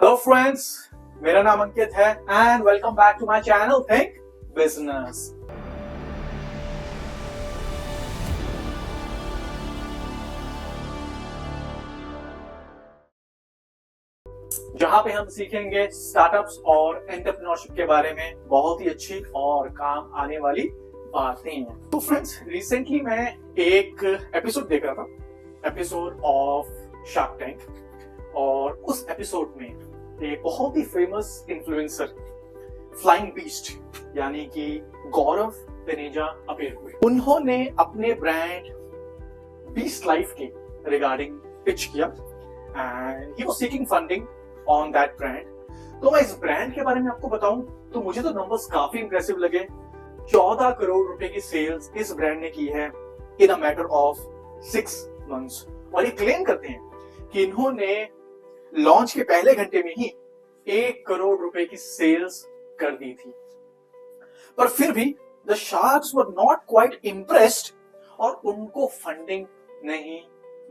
Hello friends, मेरा नाम अंकित है and welcome back to my channel think business. जहां पे हम सीखेंगे स्टार्टअप्स और एंटरप्रेन्योरशिप के बारे में बहुत ही अच्छी और काम आने वाली बातें। तो फ्रेंड्स, रिसेंटली मैं एक एपिसोड देख रहा था, एपिसोड ऑफ शार्क टैंक, और उस एपिसोड में एक बहुत ही फेमस इन्फ्लुएंसर फ्लाइंग बीस्ट यानी कि गौरव तनेजा अपीयर हुए। उन्होंने अपने ब्रांड बीस्ट लाइफ के रिगार्डिंग पिच किया and he was seeking funding on that brand. तो मैं इस ब्रांड के बारे में आपको बताऊं तो मुझे तो नंबर्स काफी इंप्रेसिव लगे। 14 करोड़ रुपए की सेल्स इस ब्रांड ने की है इन अ मैटर ऑफ 6 मंथ्स, और ये क्लेम करते हैं कि इन्होंने लॉन्च के पहले घंटे में ही 1 करोड़ रुपए की सेल्स कर दी थी। पर फिर भी the sharks were not quite impressed और उनको फंडिंग नहीं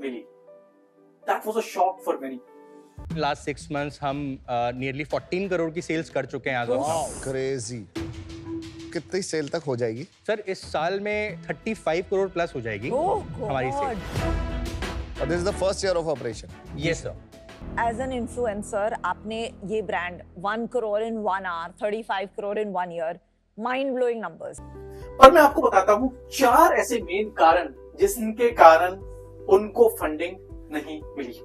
मिली। That was a shock for many. Last 6 months हम नियरली 14 करोड़ की सेल्स कर चुके हैं। क्रेजी। कितनी सेल तक हो जाएगी सर? इस साल में 35 करोड़ प्लस हो जाएगी हमारी sale. This is the first year of operation. Yes sir. As an influencer आपने ये brand 1 crore in 1 hour, 35 crore in 1 year, mind blowing numbers. पर मैं आपको बताता हूँ 4 ऐसे मेन कारण जिनके कारण उनको फंडिंग नहीं मिली।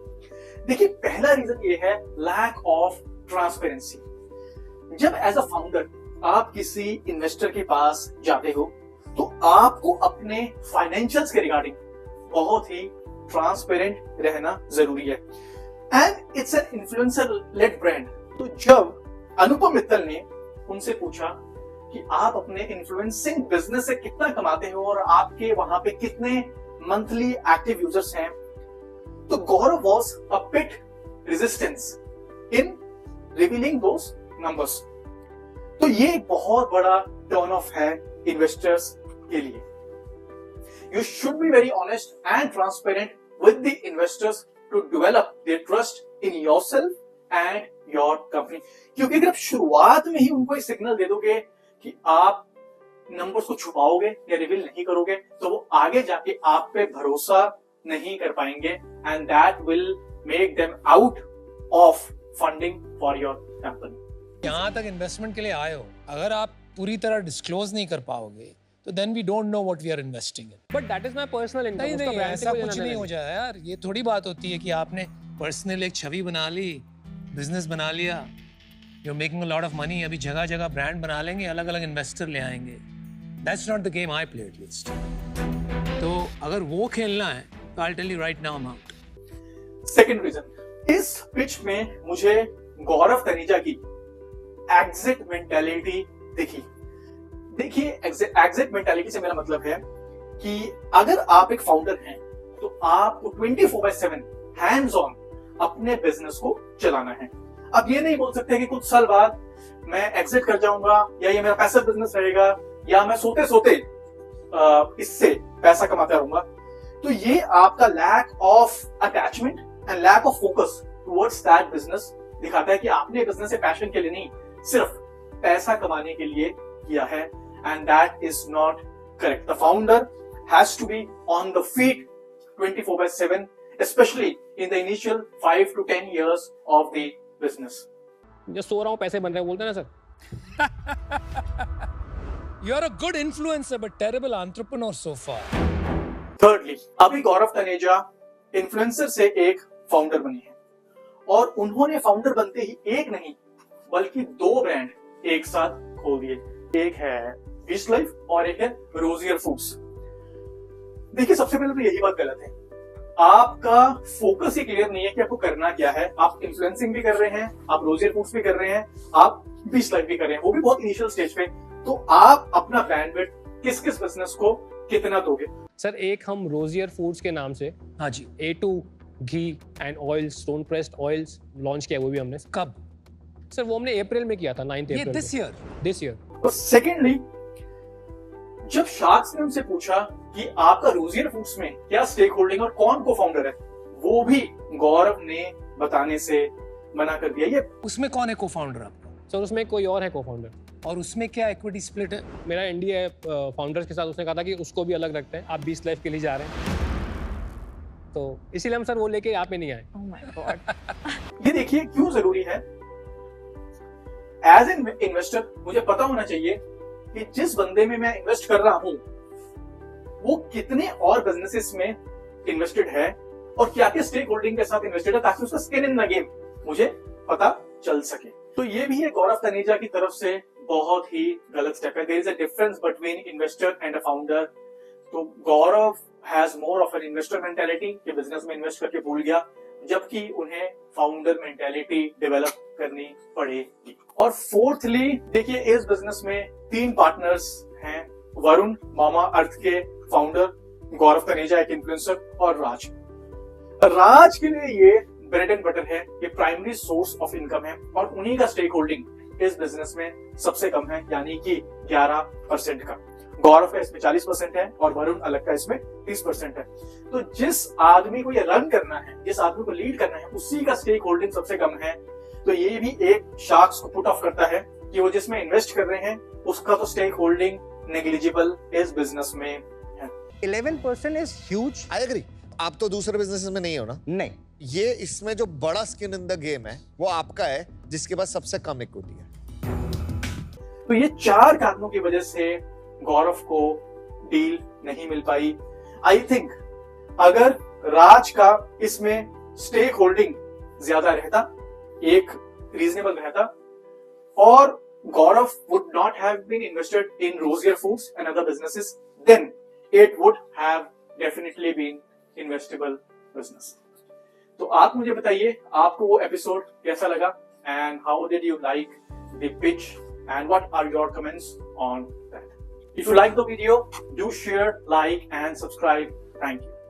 देखिए, पहला रीजन ये है लैक ऑफ ट्रांसपेरेंसी। जब एज अ फाउंडर आप किसी इन्वेस्टर के पास जाते हो तो आपको अपने फाइनेंशियल्स के रिगार्डिंग बहुत ही ट्रांसपेरेंट रहना जरूरी है। And it's an influencer led brand. तो जब अनुपम मित्तल ने उनसे पूछा कि आप अपने इन्फ्लुएंसिंग बिजनेस से कितना कमाते हो और आपके वहां पे कितने मंथली एक्टिव यूजर्स हैं, तो Gaurav was a bit resistance in revealing those numbers. तो ये एक बहुत बड़ा टर्न ऑफ है इन्वेस्टर्स के लिए। You should be very honest and transparent with the investors to develop their trust in yourself and your company। क्योंकि अगर आप शुरुआत में ही उनको एक सिग्नल दे दोगे कि आप नंबर्स को छुपाओगे या रिवील नहीं करोगे तो वो आगे जाके आप पे भरोसा नहीं कर पाएंगे and that will make them out of funding for your company. यहाँ तक इन्वेस्टमेंट के लिए आए हो, अगर आप पूरी तरह डिस्क्लोज नहीं कर पाओगे तो then we don't know what we are investing in। But that is my personal income। नहीं, ऐसा कुछ नहीं हो जाए यार। ये थोड़ी बात होती है कि आपने पर्सनल एक छवि बना ली, बिजनेस बना लिया, you're making a lot of money, अभी जगह जगह ब्रांड बना लेंगे, अलग अलग इन्वेस्टर ले आएंगे। That's not the game I play at least। तो अगर वो खेलना है तो I'll tell you right now I'm out। Second reason, इस पिच में मुझे गौरव तनेजा की एग्जिट मेंटालिटी दिखी। देखिए, एग्जिट मेंटालिटी से मेरा मतलब है कि अगर आप एक फाउंडर हैं तो आपको 24/7 हैंड्स ऑन अपने बिजनेस को चलाना है। अब ये नहीं बोल सकते कि कुछ साल बाद मैं एग्जिट कर जाऊंगा या ये मेरा पैसिव बिजनेस रहेगा या मैं सोते सोते इससे पैसा कमाता रहूंगा। तो ये आपका lack of attachment and lack of focus towards that business दिखाता है कि आपने बिजनेस से पैशन के लिए नहीं, सिर्फ पैसा कमाने के लिए किया है। And that is not correct. The founder has to be on the feet 24/7, especially in the initial 5 to 10 years of the business. जो सो रहा हूँ पैसे बन रहे हैं बोलते हैं ना sir. You are a good influencer but terrible entrepreneur so far। Thirdly, अभी गौरव तनेजा इन्फ्लुएंसर से एक फाउंडर बने हैं और उन्होंने फाउंडर बनते ही एक नहीं बल्कि 2 ब्रांड एक साथ खोल दिए। एक है बीस्ट लाइफ और एक है रोजियर फूड्स। देखिए, सबसे पहले तो यही बात गलत है। आपका फोकस ही क्लियर नहीं है कि आपको करना क्या है। आप इन्फ्लुएंसिंग भी कर रहे हैं, आप रोजियर फूड्स भी कर रहे हैं, आप बीस्ट लाइफ भी कर रहे हैं, वो भी बहुत इनिशियल स्टेज पे। तो आप अपना बैंडविड्थ किस किस बिजनेस को कितना दोगे? सर, एक हम रोजियर फूड्स के नाम से हाँ जी। A2 ghee and oils, stone pressed oils launch किया, वो भी हमने। कब? सर वो हमने अप्रैल में किया था, 9 अप्रैल। This year. तो सेकेंडली, जब शार्क्स ने उनसे पूछा कि आपका रोजियर फूड्स में क्या स्टेक होल्डिंग और कौन को फाउंडर है, वो भी गौरव ने बताने से मना कर दिया। ये उसमें कौन है को-फाउंडर आपका? सर उसमें कोई और है को-फाउंडर, और उसमें क्या इक्विटी स्प्लिट है? मेरा एनडी है फाउंडर्स के साथ। उसने कहा था कि उसको भी अलग रखते हैं, आप 20 लाख के लिए जा रहे हैं, तो इसीलिए हम सर वो लेके यहाँ पे नहीं आए। Oh my God. ये देखिए क्यों जरूरी है। एज एन इन्वेस्टर मुझे पता होना चाहिए कि जिस बंदे में मैं इन्वेस्ट कर रहा हूं वो कितने और बिजनेसेस में इन्वेस्टेड है और क्या क्या स्टेक होल्डिंग के साथ इन्वेस्टेड है, ताकि उसका स्किन इन द गेम मुझे पता चल सके। तो ये भी है गौरव तनेजा की तरफ से बहुत ही गलत स्टेप है। There is a difference between investor and a founder. तो Gaurav has more of an investor mentality कि बिजनेस में इन्वेस्ट करके भूल गया, जबकि उन्हें फाउंडर मेंटालिटी डेवलप करनी पड़ेगी। और फोर्थली देखिए इस बिजनेस में 3 पार्टनर्स हैं, वरुण मामा अर्थ के फाउंडर, गौरव तनेजा एक इन्फ्लुएंसर और राज के लिए ये ब्रेड एंड बटर है, ये प्राइमरी सोर्स ऑफ इनकम है और उन्हीं का स्टेक होल्डिंग इस बिजनेस में सबसे कम है, यानी कि 11% का। गौरव का इसमें 40% है और वरुण अलग का इसमें 30% है। तो जिस आदमी को ये रन करना है, जिस आदमी को लीड करना है, उसी का स्टेक होल्डिंग सबसे कम है। तो ये भी एक शार्क्स को पुट ऑफ करता है कि वो जिसमें इन्वेस्ट कर रहे हैं उसका तो स्टेक होल्डिंग नेग्लिजिबल इस बिजनेस में है। 11% इज ह्यूज। I agree. आप तो दूसरे बिजनेसेस में नहीं हो ना। नहीं, ये इसमें जो बड़ा स्किन इन द गेम है वो आपका है, जिसके पास सबसे कम इक्विटी है। तो ये 4 कारणों की वजह से गौरव को डील नहीं मिल पाई। आई थिंक अगर राज का इसमें स्टेक होल्डिंग ज्यादा रहता, एक रीजनेबल रहता, और गौरव would not have been invested in Rosier Foods and other businesses, then it would have definitely been investable business. तो आप मुझे बताइए आपको वो एपिसोड कैसा लगा and how did you like the pitch and what are your comments on that? If you like the video, do share, like and subscribe. Thank you.